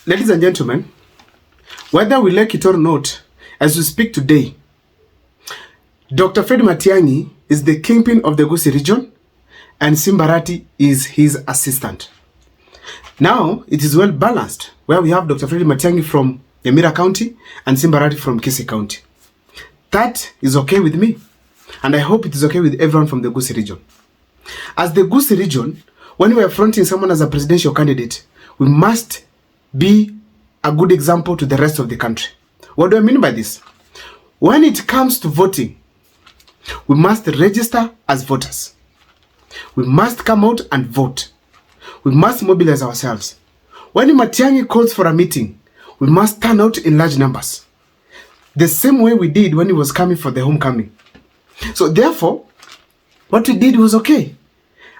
Ladies and gentlemen, whether we like it or not, as we speak today, Dr. Fred Matiangi is the kingpin of the Gusii region and Simbarati is his assistant. Now, it is well balanced, where we have Dr. Fred Matiangi from Nyamira County and Simbarati from Gusii County. That is okay with me, and I hope it is okay with everyone from the Gusii region. As the Gusii region, when we are fronting someone as a presidential candidate, we must be a good example to the rest of the country. What do I mean by this? When it comes to voting, we must register as voters. We must come out and vote. We must mobilize ourselves. When Matiangi calls for a meeting, we must turn out in large numbers. The same way we did when he was coming for the homecoming. So therefore, what we did was okay.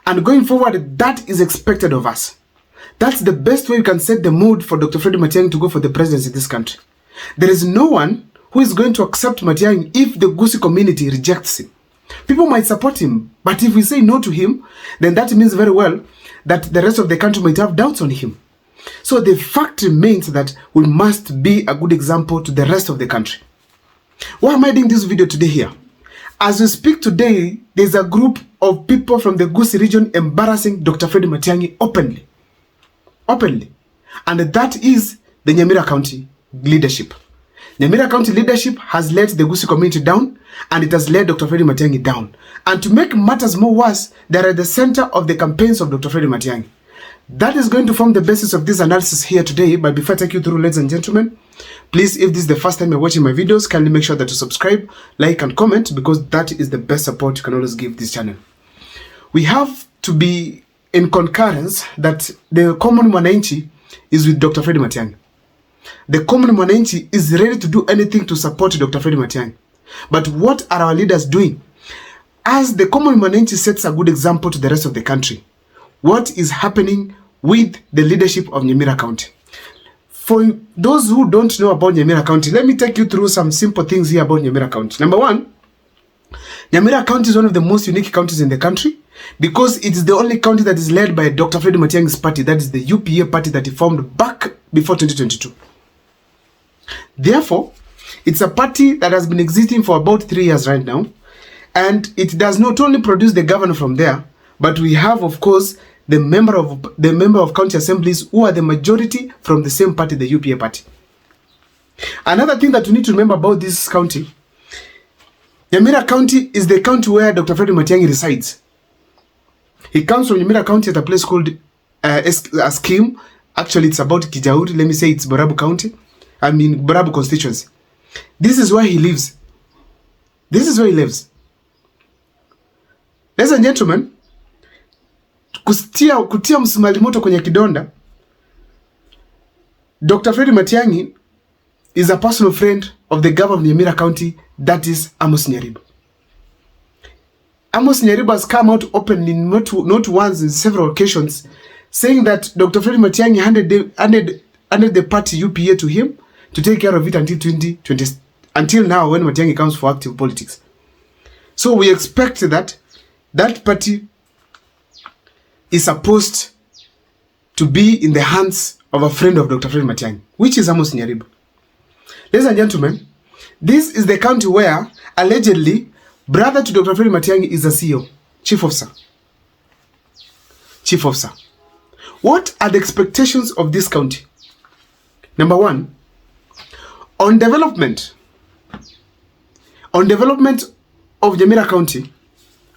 And going forward, that is expected of us. That's the best way you can set the mood for Dr. Fred Matiangi to go for the presidency in this country. There is no one who is going to accept Matiangi if the Gusii community rejects him. People might support him, but if we say no to him, then that means very well that the rest of the country might have doubts on him. So the fact remains that we must be a good example to the rest of the country. Why am I doing this video today here? As we speak today, there's a group of people from the Gusii region embarrassing Dr. Fred Matiangi openly. And that is the Nyamira County leadership. Nyamira County leadership has let the Gusii community down, and it has let Dr. Fred Matiangi down. And to make matters more worse, they are at the center of the campaigns of Dr. Fred Matiangi. That is going to form the basis of this analysis here today. But before I take you through, ladies and gentlemen, please, if this is the first time you're watching my videos, kindly make sure that you subscribe, like, and comment, because that is the best support you can always give this channel. We have to be in concurrence that the common mwananchi is with Dr. Fred Matiangi. The common mwananchi is ready to do anything to support Dr. Fred Matiangi. But what are our leaders doing? As the common mwananchi sets a good example to the rest of the country, what is happening with the leadership of Nyamira County? For those who don't know about Nyamira County, let me take you through some simple things here about Nyamira County. Number one, Nyamira County is one of the most unique counties in the country because it is the only county that is led by Dr. Fred Matiangi's party, that is the UPA party that he formed back before 2022. Therefore, it's a party that has been existing for about 3 years right now, and it does not only produce the governor from there, but we have, of course, the member of county assemblies who are the majority from the same party, the UPA party. Another thing that we need to remember about this county, Nyamira County is the county where Dr. Fred Matiangi resides. He comes from Nyamira County at a place called Askim. Actually, it's about Kijauri. Let me say it's Borabu County. Borabu constituency. This is where he lives. This is where he lives. Ladies and gentlemen, kutia msumari moto kwenye kidonda, Dr. Fred Matiangi is a personal friend of the governor of Nyamira County, that is Amos Nyaribo. Amos Nyaribo has come out openly, not once, in several occasions, saying that Dr. Fred Matiangi handed the party UPA to him to take care of it until 2020, until now when Matiangi comes for active politics. So we expect that that party is supposed to be in the hands of a friend of Dr. Fred Matiangi, which is Amos Nyaribo. Ladies and gentlemen, this is the county where, allegedly, brother to Dr. Fred Matiangi is a CEO, chief officer. Chief officer. What are the expectations of this county? Number one, on development of Nyamira County,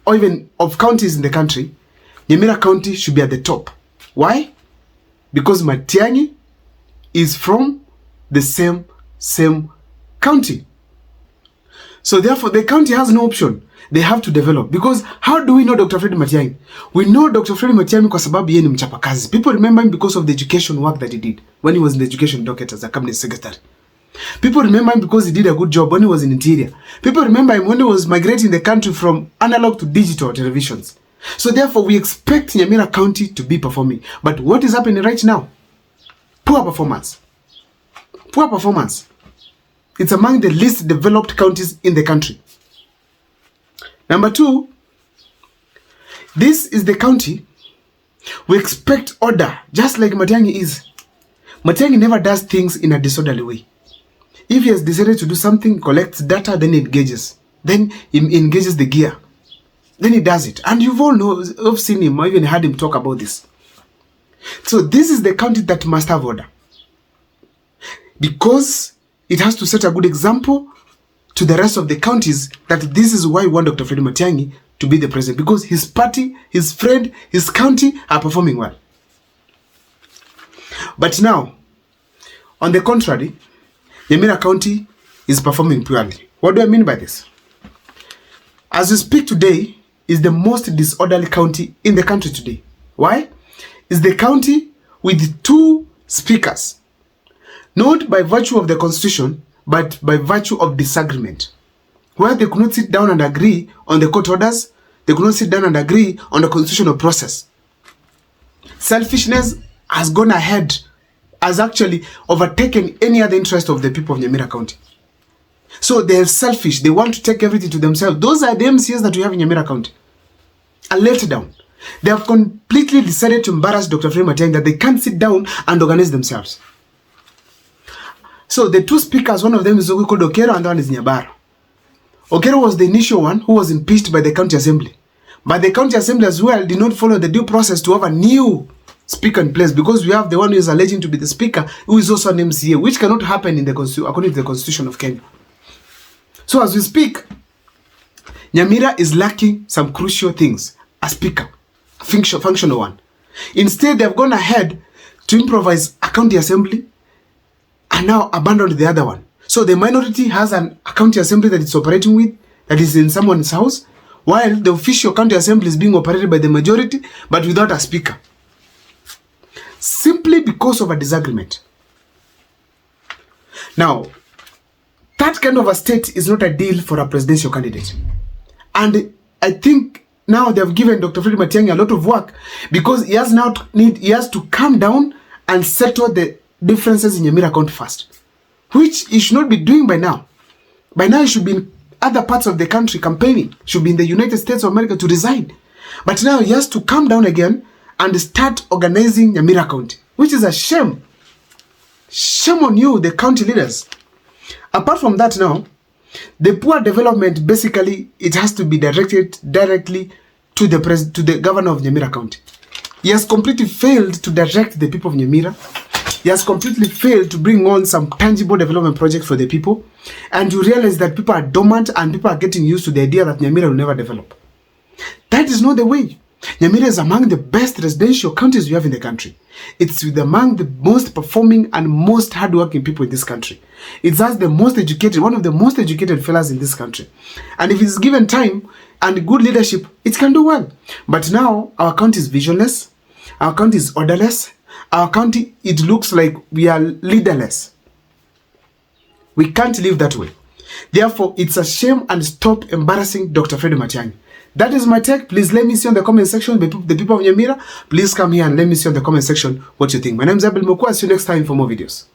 or even of counties in the country, Nyamira County should be at the top. Why? Because Matiangi is from the same county. So therefore, the county has no option. They have to develop. Because how do we know Dr. Fred Matiangi? We know Dr. Fred Matiangi kwa sababu yeye ni mchapakazi. People remember him because of the education work that he did when he was in the education docket as a cabinet secretary. People remember him because he did a good job when he was in interior. People remember him when he was migrating the country from analog to digital televisions. So therefore, we expect Nyamira County to be performing. But what is happening right now? Poor performance. Poor performance. It's among the least developed counties in the country. Number two, this is the county we expect order, just like Matiangi is. Matiangi never does things in a disorderly way. If he has decided to do something, collects data, then he engages. Then he engages the gear. Then he does it. And you've all know, I've seen him, I even heard him talk about this. So this is the county that must have order. Because it has to set a good example to the rest of the counties that this is why we want Dr. Fred Matiangi to be the president. Because his party, his friend, his county are performing well. But now, on the contrary, Nyamira County is performing poorly. What do I mean by this? As we speak today, is the most disorderly county in the country today. Why? It's the county with 2 speakers. Not by virtue of the constitution, but by virtue of disagreement. Where they could not sit down and agree on the court orders, they could not sit down and agree on the constitutional process. Selfishness has gone ahead, has actually overtaken any other interest of the people of Nyamira County. So they are selfish. They want to take everything to themselves. Those are the MCAs that we have in Nyamira County. A letdown. They have completely decided to embarrass Dr. Fred Matiangi that they can't sit down and organize themselves. So the 2 speakers, one of them is called Okero and the one is Nyabara. Okero was the initial one who was impeached by the county assembly. But the county assembly as well did not follow the due process to have a new speaker in place, because we have the one who is alleging to be the speaker who is also an MCA, which cannot happen in the according to the constitution of Kenya. So as we speak, Nyamira is lacking some crucial things. A speaker, a functional one. Instead, they have gone ahead to improvise a county assembly and now abandoned the other one. So the minority has a county assembly that it's operating with, that is in someone's house, while the official county assembly is being operated by the majority, but without a speaker. Simply because of a disagreement. Now, that kind of a state is not ideal for a presidential candidate. And I think now they have given Dr. Fred Matiangi a lot of work, because he has to calm down and settle the differences in Nyamira County first, which he should not be doing by now. By now he should be in other parts of the country campaigning, should be in the United States of America to resign. But now he has to calm down again and start organizing Nyamira County, which is a shame. Shame on you, the county leaders. Apart from that now, the poor development, basically, it has to be directed directly to the governor of Nyamira County. He has completely failed to direct the people of Nyamira. He has completely failed to bring on some tangible development projects for the people. And you realize that people are dormant and people are getting used to the idea that Nyamira will never develop. That is not the way. Nyamira is among the best residential counties we have in the country. It's among the most performing and most hardworking people in this country. It has the most educated, one of the most educated fellas in this country. And if it's given time and good leadership, it can do well. But now, our county is visionless. Our county is orderless. Our county, it looks like we are leaderless. We can't live that way. Therefore, it's a shame, and stop embarrassing Dr. Fred Matiangi. That is my take. Please let me see on the comment section. The people of Nyamira, please come here and let me see on the comment section what you think. My name is Abel Mokwa. See you next time for more videos.